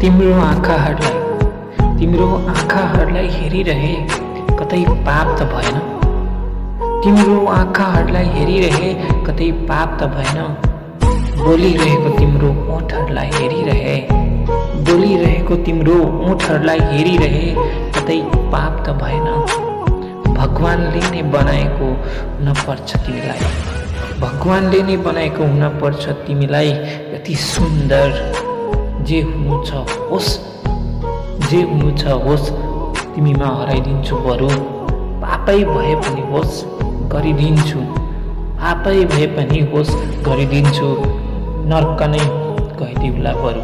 तिम्रो आँखाहरूलाई हेरिरहे कतै पाप त भएन। तिम्रो आँखाहरूलाई हेरिरहे कतै पाप त भएन। बोलिरहेको तिम्रो ओठहरूलाई हेरिरहे कतै पाप त भएन। भगवानले नै बनाएको हुनपर्छ तिमीलाई यति सुन्दर। जे हुनु छ होस् तिमीमा हराइदिन्छु बरु। पापै भए पनि होस् गरिदिन्छु। नर्क नै गइदिउला बरु।